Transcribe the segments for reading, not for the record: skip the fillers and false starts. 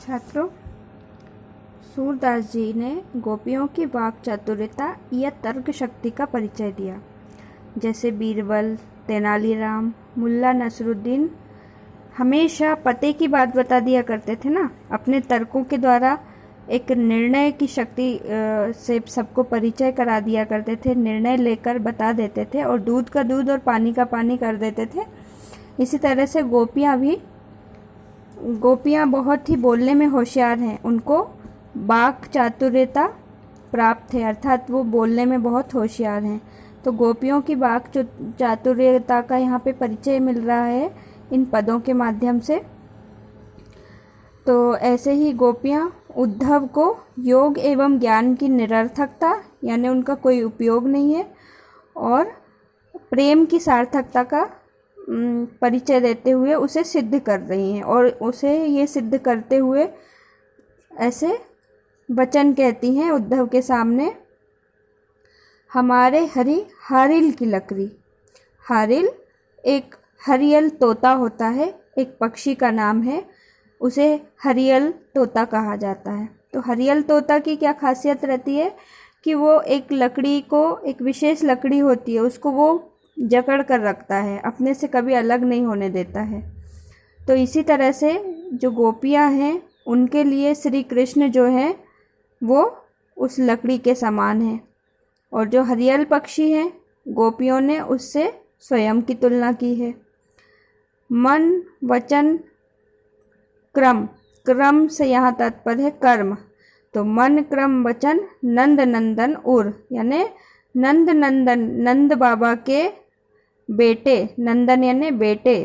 छात्रों, सूरदास जी ने गोपियों की वाक चातुर्यता या तर्क शक्ति का परिचय दिया। जैसे बीरबल, तेनालीराम, मुल्ला नसरुद्दीन हमेशा पते की बात बता दिया करते थे ना। अपने तर्कों के द्वारा एक निर्णय की शक्ति से सबको परिचय करा दिया करते थे, निर्णय लेकर बता देते थे और दूध का दूध और पानी का पानी कर देते थे। इसी तरह से गोपियाँ बहुत ही बोलने में होशियार हैं। उनको वाक चातुर्यता प्राप्त है, अर्थात वो बोलने में बहुत होशियार हैं। तो गोपियों की वाक चातुर्यता का यहाँ पे परिचय मिल रहा है इन पदों के माध्यम से। तो ऐसे ही गोपियाँ उद्धव को योग एवं ज्ञान की निरर्थकता यानी उनका कोई उपयोग नहीं है और प्रेम की सार्थकता का परिचय देते हुए उसे सिद्ध कर रही हैं और उसे ये सिद्ध करते हुए ऐसे वचन कहती हैं उद्धव के सामने, हमारे हरि हारिल की लकड़ी। हारिल एक हरियल तोता होता है, एक पक्षी का नाम है, उसे हरियल तोता कहा जाता है। तो हरियल तोता की क्या खासियत रहती है कि वो एक लकड़ी को, एक विशेष लकड़ी होती है, उसको वो जकड़ कर रखता है, अपने से कभी अलग नहीं होने देता है। तो इसी तरह से जो गोपियाँ हैं उनके लिए श्री कृष्ण जो हैं वो उस लकड़ी के समान हैं और जो हरियल पक्षी हैं गोपियों ने उससे स्वयं की तुलना की है। मन वचन क्रम, क्रम से यहाँ तात्पर्य है कर्म। तो मन क्रम वचन नंद नंदन उर, यानी नंद नंदन, नंद बाबा के बेटे, नंदन यानी बेटे।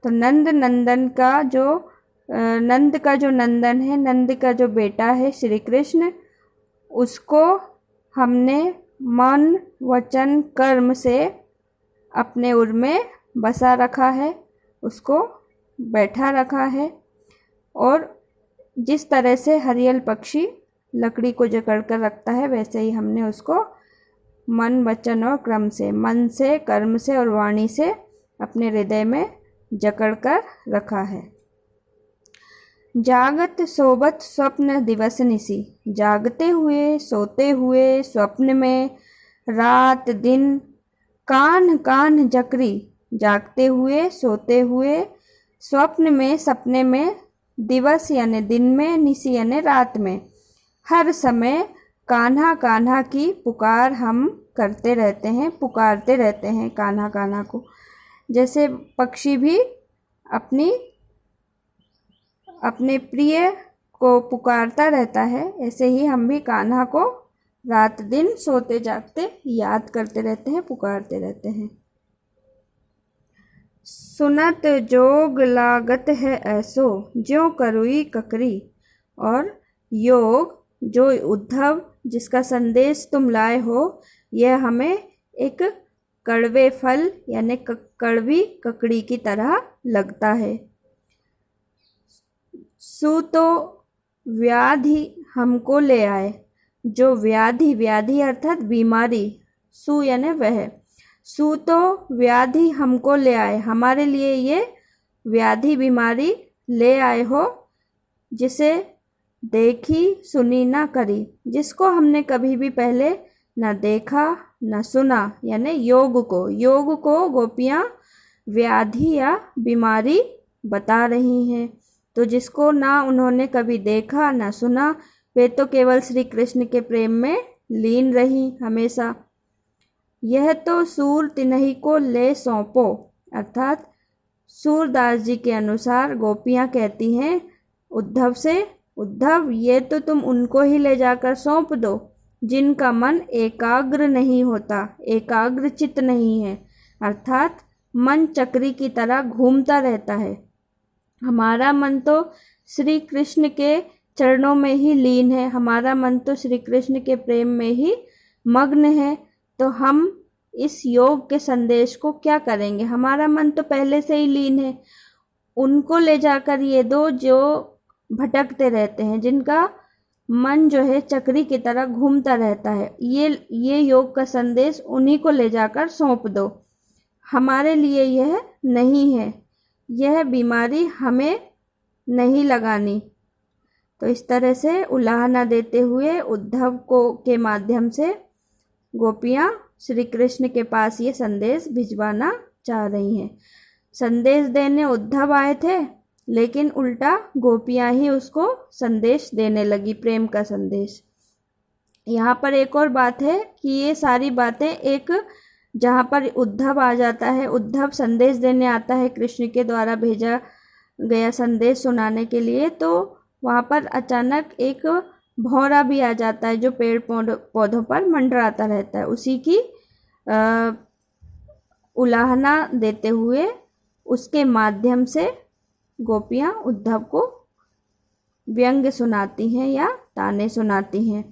तो नंद नंदन का जो नंद का जो नंदन है, नंद का जो बेटा है श्री कृष्ण, उसको हमने मन वचन कर्म से अपने उर में बसा रखा है, उसको बैठा रखा है। और जिस तरह से हरियल पक्षी लकड़ी को जकड़ कर रखता है वैसे ही हमने उसको मन वचन और क्रम से, मन से, कर्म से और वाणी से अपने हृदय में जकड़ कर रखा है। जागत सोबत स्वप्न दिवस निसी, जागते हुए सोते हुए स्वप्न में, रात दिन कान कान जकरी, जागते हुए सोते हुए स्वप्न में, सपने में, दिवस यानी दिन में, निसी यानी रात में, हर समय कान्हा कान्हा की पुकार हम करते रहते हैं, पुकारते रहते हैं कान्हा कान्हा को। जैसे पक्षी भी अपने प्रिय को पुकारता रहता है, ऐसे ही हम भी कान्हा को रात दिन सोते जागते याद करते रहते हैं, पुकारते रहते हैं। सुनत जोग लागत है ऐसो, ज्यों करुई ककरी। और योग जो उद्धव जिसका संदेश तुम लाए हो, यह हमें एक कड़वे फल यानी कड़वी ककड़ी की तरह लगता है। सु तो व्याधि हमको ले आए, जो व्याधि, व्याधि अर्थात बीमारी, सु यानी वह, सु तो व्याधि हमको ले आए, हमारे लिए ये व्याधि बीमारी ले आए हो, जिसे देखी सुनी ना करी, जिसको हमने कभी भी पहले न देखा न सुना, यानी योग को गोपियाँ व्याधि या बीमारी बता रही हैं। तो जिसको ना उन्होंने कभी देखा ना सुना, वे तो केवल श्री कृष्ण के प्रेम में लीन रही हमेशा। यह तो सूर तिन्ही को ले सौंपो, अर्थात सूरदास जी के अनुसार गोपियाँ कहती हैं उद्धव से, उद्धव ये तो तुम उनको ही ले जाकर सौंप दो जिनका मन एकाग्र नहीं होता, एकाग्र चित्त नहीं है, अर्थात मन चक्री की तरह घूमता रहता है। हमारा मन तो श्री कृष्ण के चरणों में ही लीन है, हमारा मन तो श्री कृष्ण के प्रेम में ही मग्न है। तो हम इस योग के संदेश को क्या करेंगे, हमारा मन तो पहले से ही लीन है। उनको ले जाकर ये दो जो भटकते रहते हैं, जिनका मन जो है चक्री की तरह घूमता रहता है, ये योग का संदेश उन्हीं को ले जाकर सौंप दो। हमारे लिए यह नहीं है, यह बीमारी हमें नहीं लगानी। तो इस तरह से उलाहना देते हुए उद्धव को के माध्यम से गोपियाँ श्री कृष्ण के पास ये संदेश भिजवाना चाह रही हैं। संदेश देने उद्धव आए थे, लेकिन उल्टा गोपियाँ ही उसको संदेश देने लगी, प्रेम का संदेश। यहाँ पर एक और बात है कि ये सारी बातें एक, जहाँ पर उद्धव आ जाता है, उद्धव संदेश देने आता है कृष्ण के द्वारा भेजा गया संदेश सुनाने के लिए, तो वहाँ पर अचानक एक भौरा भी आ जाता है जो पेड़ पौधों पर मंडराता रहता है। उसी की उलाहना देते हुए उसके माध्यम से गोपियाँ उद्धव को व्यंग्य सुनाती हैं या ताने सुनाती हैं।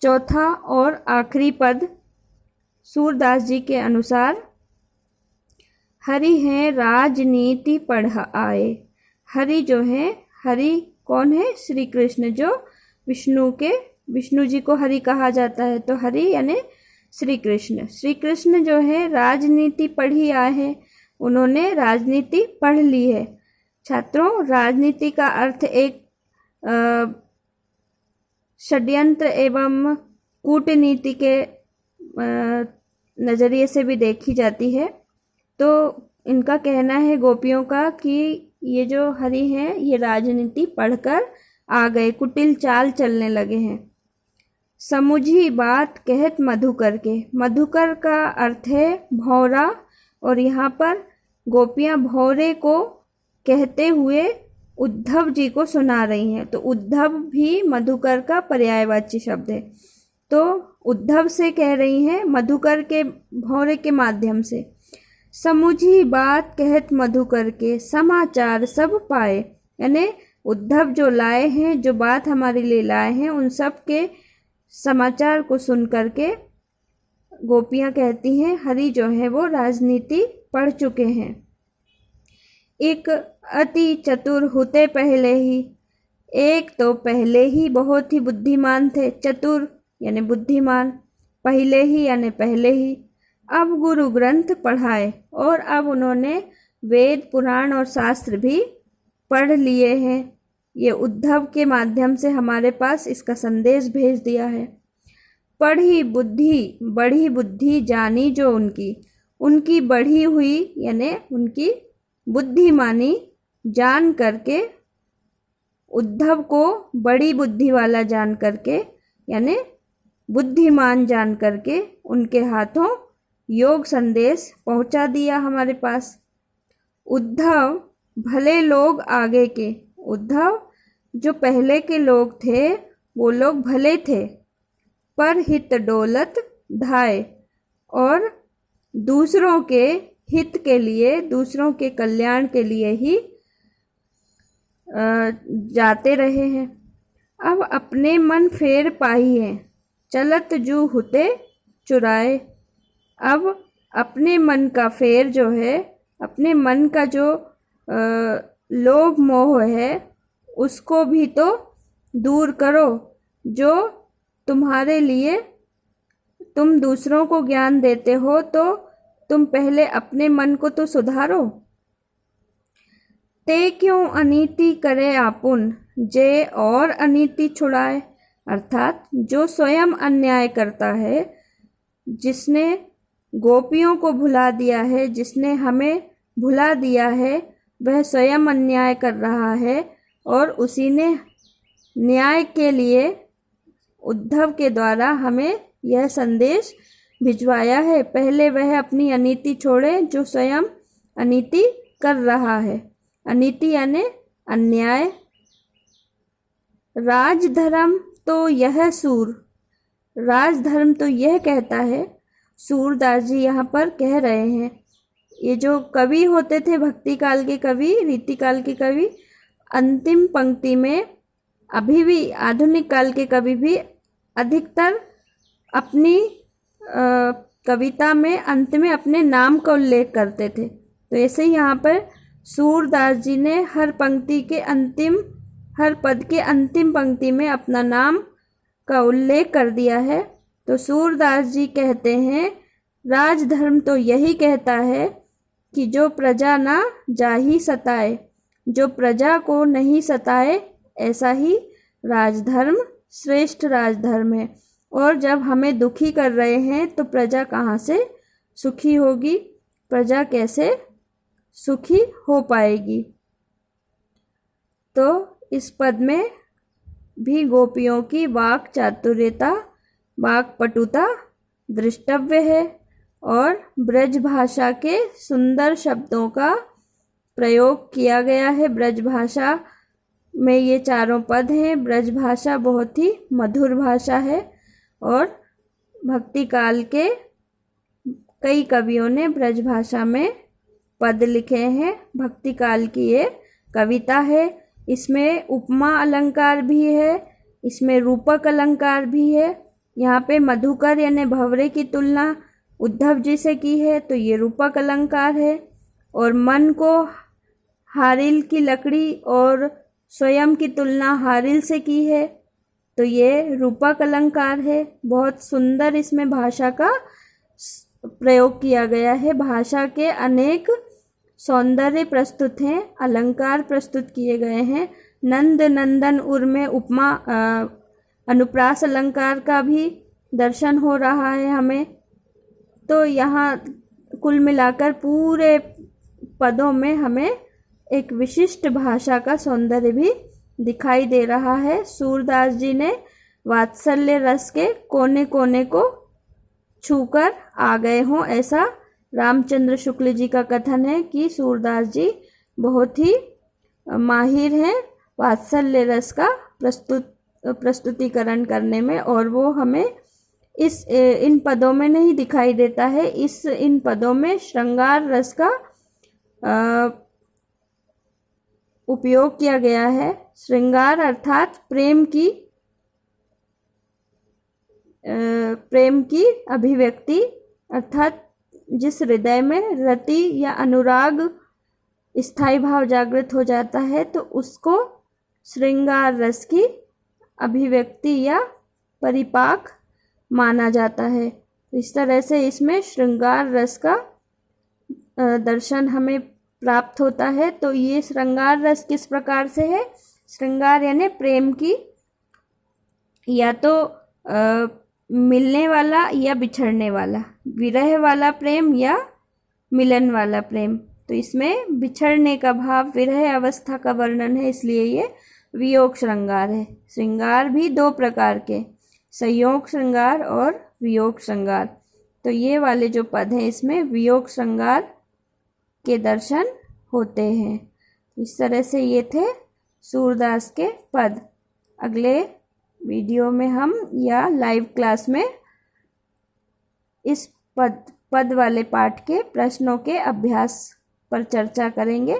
चौथा और आखिरी पद सूरदास जी के अनुसार, हरि हैं राजनीति पढ़ आए। हरि जो है, हरि कौन है? श्री कृष्ण, जो विष्णु जी को हरि कहा जाता है, तो हरि यानी श्री कृष्ण। श्री कृष्ण जो है राजनीति पढ़ी आए हैं, उन्होंने राजनीति पढ़ ली है। छात्रों, राजनीति का अर्थ एक षड्यंत्र एवं कूटनीति के नज़रिए से भी देखी जाती है। तो इनका कहना है गोपियों का कि ये जो हरि हैं ये राजनीति पढ़कर आ गए, कुटिल चाल चलने लगे हैं। समुझी बात कहत मधुकर के। मधुकर का अर्थ है भौरा, और यहाँ पर गोपियाँ भौरे को कहते हुए उद्धव जी को सुना रही हैं। तो उद्धव भी मधुकर का पर्यायवाची शब्द है। तो उद्धव से कह रही हैं मधुकर के भौरे के माध्यम से। समुझी बात कहत मधुकर के, समाचार सब पाए। यानी उद्धव जो लाए हैं, जो बात हमारे लिए लाए हैं, उन सब के समाचार को सुन करके गोपियाँ कहती हैं हरि जो है वो राजनीति पढ़ चुके हैं। एक अति चतुर होते पहले ही, एक तो पहले ही बहुत ही बुद्धिमान थे, चतुर यानी बुद्धिमान, पहले ही यानी पहले ही। अब गुरु ग्रंथ पढ़ाए, और अब उन्होंने वेद पुराण और शास्त्र भी पढ़ लिए हैं। ये उद्धव के माध्यम से हमारे पास इसका संदेश भेज दिया है। पढ़ी बुद्धि, बढ़ी बुद्धि जानी जो उनकी बढ़ी हुई यानी उनकी बुद्धिमानी जान करके, उद्धव को बड़ी बुद्धि वाला जान करके यानी बुद्धिमान जान करके उनके हाथों योग संदेश पहुंचा दिया हमारे पास। उद्धव भले लोग आगे के, उद्धव जो पहले के लोग थे वो लोग भले थे, पर हित डोलत धाय, और दूसरों के हित के लिए, दूसरों के कल्याण के लिए ही जाते रहे हैं। अब अपने मन फेर पाई है, चलत जू हुते चुराए। अब अपने मन का फेर जो है, अपने मन का जो लोभ मोह है, उसको भी तो दूर करो। जो तुम्हारे लिए, तुम दूसरों को ज्ञान देते हो तो तुम पहले अपने मन को तो सुधारो। ते क्यों अनीति करे आपुन, जे और अनीति छुड़ाए। अर्थात जो स्वयं अन्याय करता है, जिसने गोपियों को भुला दिया है, जिसने हमें भुला दिया है, वह स्वयं अन्याय कर रहा है, और उसी ने न्याय के लिए उद्धव के द्वारा हमें यह संदेश भिजवाया है। पहले वह अपनी अनीति छोड़े जो स्वयं अनीति कर रहा है। अनीति यानी अन्याय। राजधर्म तो यह सूर, राजधर्म तो यह कहता है, सूरदास जी यहाँ पर कह रहे हैं। ये जो कवि होते थे, भक्ति काल के कवि, रीति काल के कवि, अंतिम पंक्ति में, अभी भी आधुनिक काल के कवि भी अधिकतर अपनी कविता में अंत में अपने नाम का उल्लेख करते थे। तो ऐसे ही यहाँ पर सूरदास जी ने हर पंक्ति के अंतिम, हर पद के अंतिम पंक्ति में अपना नाम का उल्लेख कर दिया है। तो सूरदास जी कहते हैं राजधर्म तो यही कहता है कि जो प्रजा ना जाहि सताए, जो प्रजा को नहीं सताए ऐसा ही राजधर्म श्रेष्ठ राजधर्म है। और जब हमें दुखी कर रहे हैं तो प्रजा कहाँ से सुखी होगी, प्रजा कैसे सुखी हो पाएगी। तो इस पद में भी गोपियों की वाक चातुर्यता, वाक पटुता दृष्टव्य है और ब्रज भाषा के सुंदर शब्दों का प्रयोग किया गया है। ब्रज भाषा में ये चारों पद हैं। ब्रज भाषा बहुत ही मधुर भाषा है और भक्ति काल के कई कवियों ने ब्रज भाषा में पद लिखे हैं। भक्ति काल की ये कविता है। इसमें उपमा अलंकार भी है, इसमें रूपक अलंकार भी है। यहाँ पे मधुकर यानी भंवरे की तुलना उद्धव जी से की है तो ये रूपक अलंकार है। और मन को हारिल की लकड़ी और स्वयं की तुलना हारिल से की है तो ये रूपक अलंकार है। बहुत सुंदर इसमें भाषा का प्रयोग किया गया है। भाषा के अनेक सौंदर्य प्रस्तुत हैं, अलंकार प्रस्तुत किए गए हैं। नंद नंदन उर में उपमा अनुप्रास अलंकार का भी दर्शन हो रहा है हमें। तो यहाँ कुल मिलाकर पूरे पदों में हमें एक विशिष्ट भाषा का सौंदर्य भी दिखाई दे रहा है। सूरदास जी ने वात्सल्य रस के कोने कोने को छूकर आ गए हों, ऐसा रामचंद्र शुक्ल जी का कथन है कि सूरदास जी बहुत ही माहिर हैं वात्सल्य रस का प्रस्तुतिकरण करने में। और वो हमें इन पदों में नहीं दिखाई देता है। इन पदों में श्रृंगार रस का उपयोग किया गया है। श्रृंगार अर्थात प्रेम की अभिव्यक्ति, अर्थात जिस हृदय में रति या अनुराग स्थायी भाव जागृत हो जाता है तो उसको श्रृंगार रस की अभिव्यक्ति या परिपाक माना जाता है। इस तरह से इसमें श्रृंगार रस का दर्शन हमें प्राप्त होता है। तो ये श्रृंगार रस किस प्रकार से है? श्रृंगार यानी प्रेम की या तो मिलने वाला या बिछड़ने वाला, विरह वाला प्रेम या मिलन वाला प्रेम। तो इसमें बिछड़ने का भाव, विरह अवस्था का वर्णन है, इसलिए ये वियोग श्रृंगार है। श्रृंगार भी दो प्रकार के, संयोग श्रृंगार और वियोग श्रृंगार। तो ये वाले जो पद हैं इसमें वियोग श्रृंगार के दर्शन होते हैं। इस तरह से ये थे सूरदास के पद। अगले वीडियो में हम या लाइव क्लास में इस पद वाले पाठ के प्रश्नों के अभ्यास पर चर्चा करेंगे।